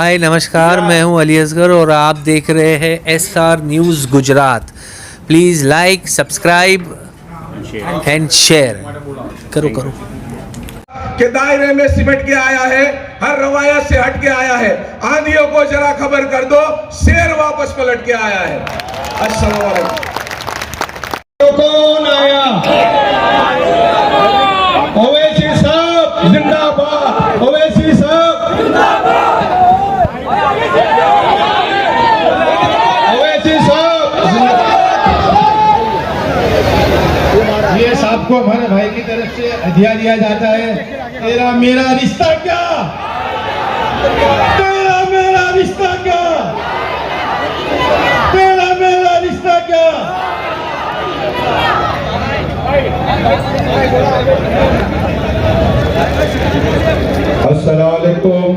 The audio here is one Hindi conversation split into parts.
हाय नमस्कार, मैं हूं अली असगर और आप देख रहे हैं SR news Gujarat. Please like, subscribe and share करो। के दायरे में सिमट के आया है, हर रवायत से हट के आया है। आंधियों को जरा खबर कर दो, शेर वापस पलट के आया है। अस्सलाम वालेकुम। कौन आया? ओवैसी साहब जिंदाबाद, ओवैसी साहब जिंदाबाद, ओवैसी साहब जिंदाबाद। ये साहब को हमारे भाई की तरफ से हदिया दिया जाता है। तेरा मेरा रिश्ता क्या, तेरा मेरा रिश्ता क्या, तेरा मेरा रिश्ता क्या। अस्सलाम वालेकुम।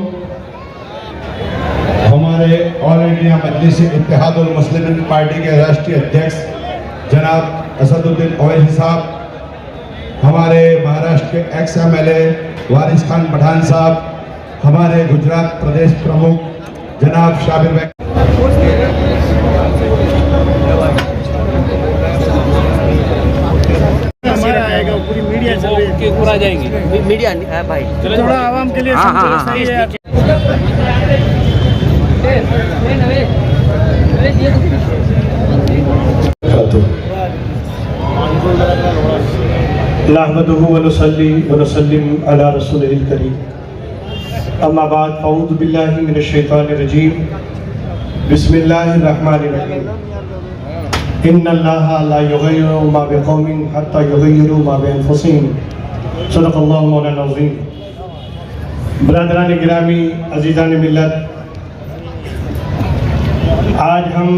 हमारे ऑल इंडिया मजलिस इत्तेहादुल मुस्लिमीन पार्टी के राष्ट्रीय अध्यक्ष जनाब असदुद्दीन ओवैसी साहब, हमारे महाराष्ट्र के एक्स MLA वारिस खान पठान साहब, हमारे गुजरात प्रदेश प्रमुख जनाब शाबिर भाई, पूरी मीडिया चल रही है, पूरा जाएगी मीडिया है भाई, थोड़ा आवाम के लिए सही है। नहमदुहु व नुसल्ली व नुसल्लिम अला रसूलिल करीम, अम्मा बाद, अऊज़ु बिल्लाहि मिनश शैतानिर रजीम, बिस्मिल्लाहिर रहमानिर रहीम। इन्नल्लाहा ला युग़य्यिरु मा बिक़ौमिन हत्ता युग़य्यिरु मा बिअन्फुसिहिम। सदक़ल्लाहु मौलाना अज़ीम। बरादरान गिरामी, अज़ीज़ान मिल्लत, आज हम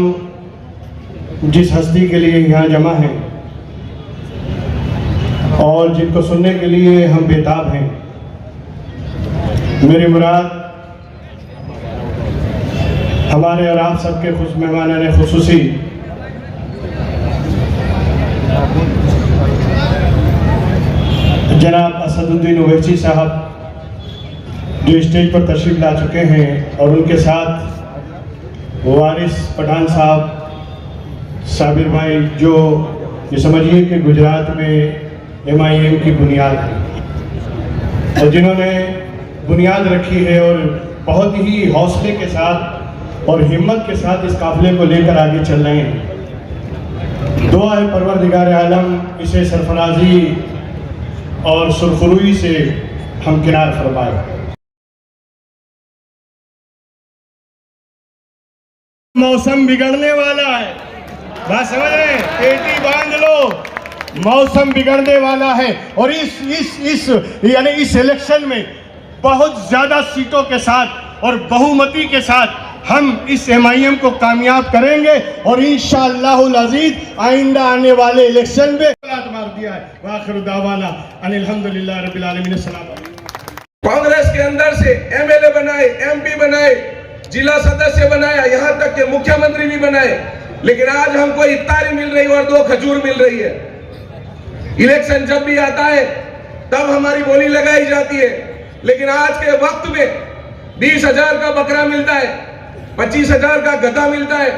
जिस हस्ती के लिए यहाँ जमा हैं और जिनको सुनने के लिए हम बेताब हैं, मेरी मुराद हमारे और आप सबके खुश मेहमानाने खुसूसी जनाब असदुद्दीन ओवैसी साहब जो स्टेज पर तशरीफ ला चुके हैं, और उनके साथ वारिस पठान साहब, साबिर भाई, जो ये समझिए कि गुजरात में MIM की बुनियाद है और जिन्होंने बुनियाद रखी है और बहुत ही हौसले के साथ और हिम्मत के साथ इस काफिले को लेकर आगे चल रहे हैं। दुआ है परवरदिगार आलम इसे सरफराजी और सुरखरुई से हमकिनार फरमाए। मौसम बिगड़ने वाला है, बात समझ रहे हैं? पेटी बांध लो, मौसम बिगड़ने वाला है। और इस इलेक्शन में बहुत ज्यादा सीटों के साथ और बहुमती के साथ हम इस MIM को कामयाब करेंगे और इंशाअल्लाहुल अज़ीज़ आइंदा आने वाले इलेक्शन में मार दिया है। वाखिर दावाना अनिल हम्दुलिल्लाह रब्बिल आलमीन। कांग्रेस के अंदर से MLA बनाए, MP बनाए, जिला सदस्य बनाया, यहाँ तक के मुख्यमंत्री भी बनाए, लेकिन आज हमको इफ्तारी मिल रही है और 2 खजूर मिल रही है। इलेक्शन जब भी आता है तब हमारी बोली लगाई जाती है, लेकिन आज के वक्त में 20,000 का बकरा मिलता है, 25,000 का गधा मिलता है,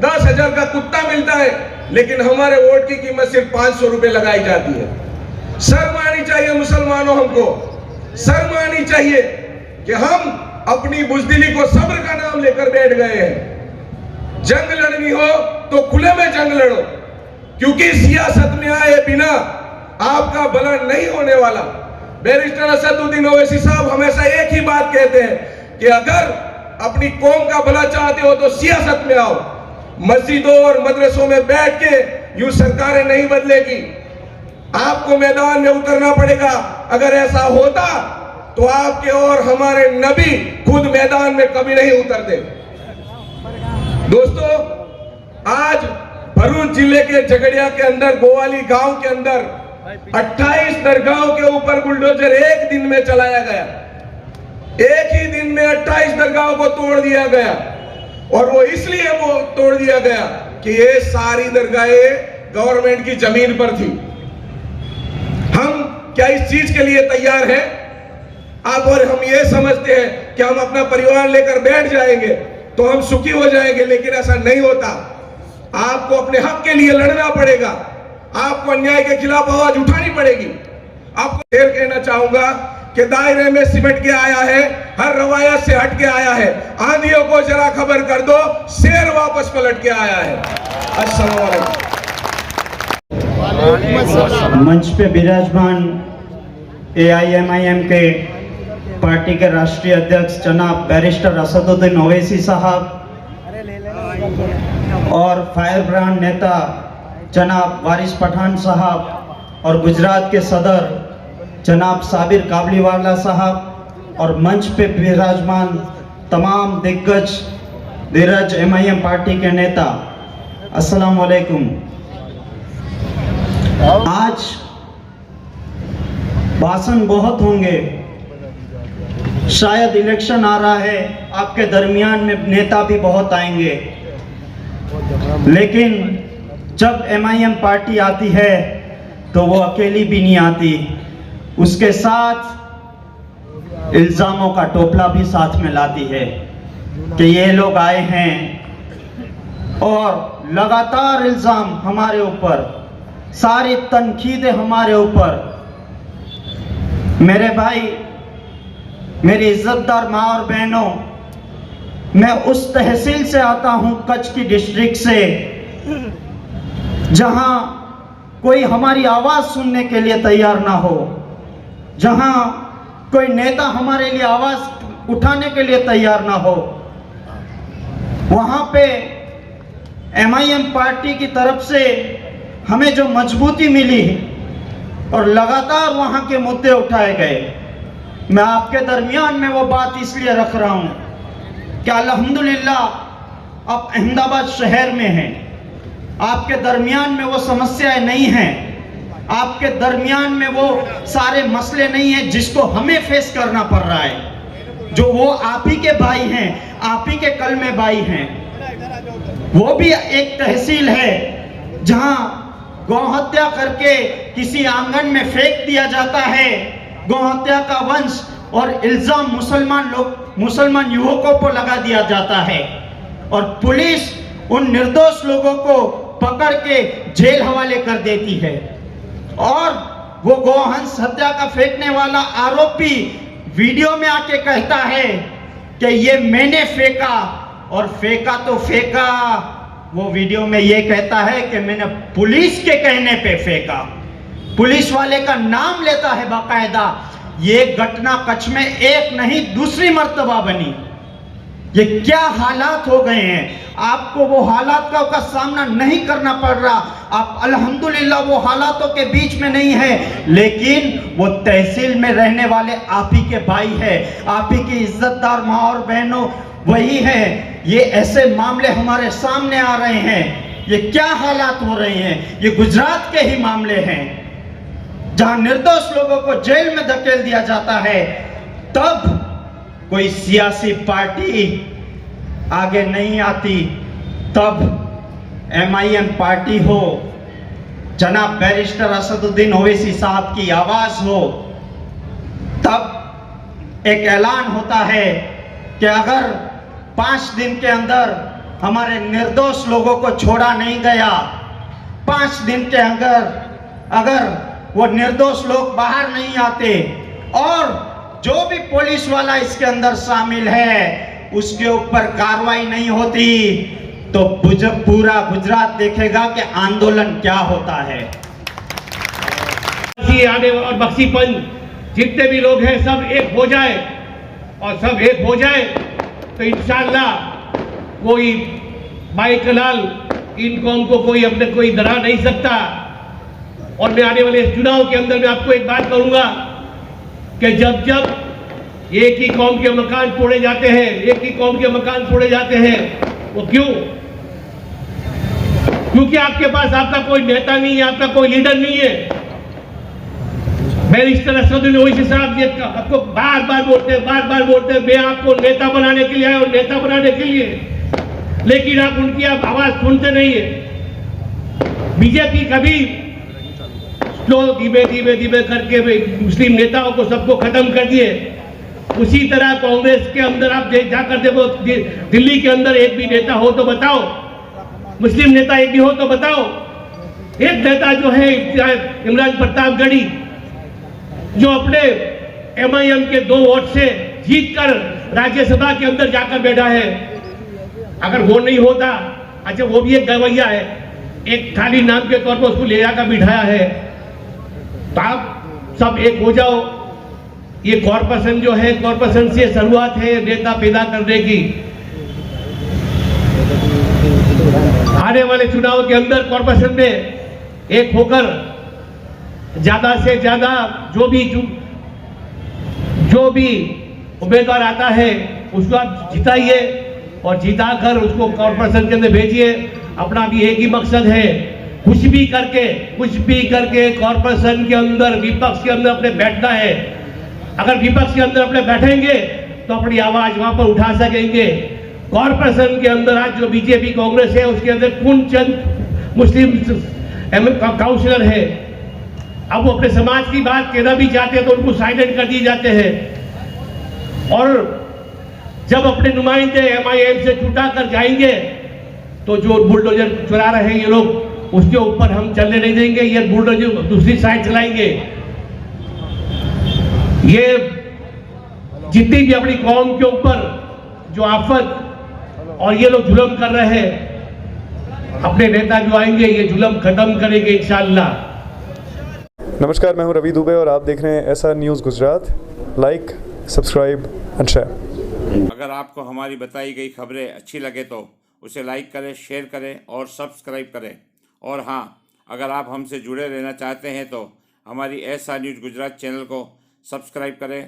10,000 का कुत्ता मिलता है, लेकिन हमारे वोट की कीमत सिर्फ 500 रुपए लगाई जाती है। शर्म आनी चाहिए मुसलमानों, हमको शर्म आनी चाहिए कि हम अपनी बुज़दिली को सब्र का नाम लेकर बैठ गए हैं। जंग लड़नी हो तो खुले में जंग लड़ो, क्योंकि सियासत में आए बिना आपका भला नहीं होने वाला। बैरिस्टर असदुद्दीन ओवैसी साहब हमेशा एक ही बात कहते हैं कि अगर अपनी कौम का भला चाहते हो तो सियासत में आओ। मस्जिदों और मदरसों में बैठ के यूं सरकारें नहीं बदलेगी, आपको मैदान में उतरना पड़ेगा। अगर ऐसा होता तो आपके और हमारे नबी खुद मैदान में कभी नहीं उतरते। दोस्तों, आज भरूच जिले के झगड़िया के अंदर, गोवाली गांव के अंदर 28 दरगाहों के ऊपर बुलडोजर एक दिन में चलाया गया। एक ही दिन में 28 दरगाहों को तोड़ दिया गया, और वो इसलिए वो तोड़ दिया गया कि ये सारी दरगाहें गवर्नमेंट की जमीन पर थी। हम क्या इस चीज के लिए तैयार हैं? आप और हम ये समझते हैं कि हम अपना परिवार लेकर बैठ जाएंगे तो हम सुखी हो जाएंगे, लेकिन ऐसा नहीं होता। आपको अपने हक के लिए लड़ना पड़ेगा, आपको अन्याय के खिलाफ आवाज उठानी पड़ेगी। आपको फिर कहना चाहूंगा कि दायरे में सिमट के आया है, हर रवायत से हट के आया है। आंधियों को जरा खबर कर दो, शेर वापस पलट के आया है। अस्सलाम वालेकुम। मंच पे विराजमान AIMIM के पार्टी के राष्ट्रीय अध्यक्ष जनाब बैरिस्टर असदुद्दीन ओवैसी साहब और फायर ब्रांड नेता जनाब वारिस पठान साहब और गुजरात के सदर जनाब साबिर काबलीवाला साहब और मंच पे विराजमान तमाम दिग्गज धीरज MIM पार्टी के नेता, अस्सलाम वालेकुम। आज भाषण बहुत होंगे, शायद इलेक्शन आ रहा है, आपके दरमियान में नेता भी बहुत आएंगे, लेकिन जब MIM पार्टी आती है तो वो अकेली भी नहीं आती, उसके साथ इल्ज़ामों का टोपला भी साथ में लाती है कि ये लोग आए हैं और लगातार इल्ज़ाम हमारे ऊपर, सारी तनकीदें हमारे ऊपर। मेरे भाई, मेरी इज्जतदार माँ और बहनों, मैं उस तहसील से आता हूँ, कच्छ की डिस्ट्रिक्ट से, जहाँ कोई हमारी आवाज़ सुनने के लिए तैयार ना हो, जहाँ कोई नेता हमारे लिए आवाज़ उठाने के लिए तैयार ना हो। वहाँ पे MIM पार्टी की तरफ से हमें जो मजबूती मिली और लगातार वहाँ के मुद्दे उठाए गए, मैं आपके दरमियान में वो बात इसलिए रख रहा हूँ कि अल्हम्दुलिल्लाह आप अहमदाबाद शहर में हैं, आपके दरमियान में वो समस्याएं नहीं हैं, आपके दरमियान में वो सारे मसले नहीं हैं जिसको हमें फेस करना पड़ रहा है, जो वो आप ही के भाई हैं, आप ही के कलमे भाई हैं। वो भी एक तहसील है जहां गौ हत्या करके किसी आंगन में फेंक दिया जाता है, गौ हत्या का वंश और इल्जाम मुसलमान युवकों पर लगा दिया जाता है, और पुलिस उन निर्दोष लोगों को पकड़ के जेल हवाले कर देती है, और वो गोहंस हत्या का फेंकने वाला आरोपी वीडियो में आके कहता है कि ये मैंने फेंका, और फेंका तो फेंका, वो वीडियो में ये कहता है कि मैंने पुलिस के कहने पे फेंका, पुलिस वाले का नाम लेता है बाकायदा। ये घटना कच्छ में एक नहीं दूसरी मर्तबा बनी। ये क्या हालात हो गए हैं, आपको वो हालात का सामना नहीं करना पड़ रहा, आप अल्हम्दुलिल्लाह वो हालातों के बीच में नहीं है, लेकिन वो तहसील में रहने वाले आप ही के भाई है, आप ही की इज्जतदार माँ और बहनों वही है। ये ऐसे मामले हमारे सामने आ रहे हैं, ये क्या हालात हो रहे हैं, ये गुजरात के ही मामले हैं जहां निर्दोष लोगों को जेल में धकेल दिया जाता है। तब कोई सियासी पार्टी आगे नहीं आती, तब MIM पार्टी हो, जनाब बैरिस्टर असदुद्दीन ओवैसी साहब की आवाज हो, तब एक ऐलान होता है कि अगर 5 दिन के अंदर हमारे निर्दोष लोगों को छोड़ा नहीं गया, 5 दिन के अंदर अगर वो निर्दोष लोग बाहर नहीं आते और जो भी पुलिस वाला इसके अंदर शामिल है उसके ऊपर कार्रवाई नहीं होती, तो पूरा गुजरात देखेगा कि आंदोलन क्या होता है। और बख्शीपंच जितने भी लोग हैं सब एक हो जाए, और सब एक हो जाए तो इंशाअल्लाह कोई बाईकलाल इन कौम को कोई अपने कोई डरा नहीं सकता। और मैं आने वाले चुनाव के अंदर मैं आपको एक बात कहूंगा कि जब जब एक ही कौम के मकान तोड़े जाते हैं, एक ही कौम के मकान तोड़े जाते हैं, वो क्यों? क्योंकि आपके पास आपका कोई नेता नहीं है, आपका कोई लीडर नहीं है। बैरिस्टर असदुद्दीन ओवैसी साहब ये आपको बार बार बोलते हैं मैं आपको नेता बनाने के लिए आया हूं, नेता बनाने के लिए, लेकिन आप उनकी आप आवाज सुनते नहीं है। बीजेपी कभी धीमे धीमे करके मुस्लिम नेताओं को सबको खत्म कर दिए, उसी तरह कांग्रेस के अंदर आप जाकर देखो, दिल्ली के अंदर एक भी नेता हो तो बताओ, मुस्लिम नेता एक भी हो तो बताओ। एक नेता जो है इमरान प्रतापगढ़ी, जो अपने MIM के 2 वोट से जीतकर राज्यसभा के अंदर जाकर बैठा है। अगर वो नहीं होता, अच्छा वो भी एक गवैया है, एक खाली नाम के तौर पर उसको ले जाकर बिठाया है। तो आप सब एक हो जाओ। ये कॉर्पोरेशन जो है, कॉर्पोरेशन से शुरुआत है नेता पैदा करने की। आने वाले चुनाव के अंदर कॉर्पोरेशन में एक होकर ज्यादा से ज्यादा जो भी उम्मीदवार आता है उसको आप जिताइए और जिताकर उसको कॉर्पोरेशन के अंदर भेजिए। अपना भी एक ही मकसद है, कुछ भी करके कॉर्पोरेशन के अंदर, विपक्ष के अंदर अपने बैठना है। अगर विपक्ष के अंदर अपने बैठेंगे तो अपनी आवाज वहां पर उठा सकेंगे। कॉर्पोरेशन के अंदर आज जो बीजेपी कांग्रेस है उसके अंदर कौन चंद मुस्लिम काउंसिलर है, अब वो अपने समाज की बात कहना भी चाहते हैं तो उनको साइलेंट कर दिए जाते हैं। और जब अपने नुमाइंदे MIM से छुटा कर जाएंगे तो जो बुलडोजर चला रहे हैं ये लोग, उसके ऊपर हम चलने नहीं देंगे। ये बुलडोजर दूसरी साइड चलाएंगे। ये जितनी भी अपनी कौम के ऊपर जो आफत और ये लोग जुल्म कर रहे हैं, अपने नेता जो आएंगे ये जुल्म खत्म करेंगे इंशाअल्लाह। नमस्कार, मैं हूं रवि दुबे और आप देख रहे हैं SR news Gujarat. Like, subscribe and share. अगर आपको हमारी बताई गई खबरें अच्छी लगे तो उसे लाइक करें, शेयर करें और सब्सक्राइब करें। और हाँ, अगर आप हमसे जुड़े रहना चाहते हैं तो हमारी SR न्यूज़ गुजरात चैनल को सब्सक्राइब करें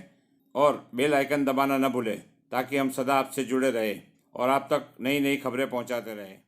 और बेल आइकन दबाना न भूलें ताकि हम सदा आपसे जुड़े रहें और आप तक नई नई खबरें पहुंचाते रहें।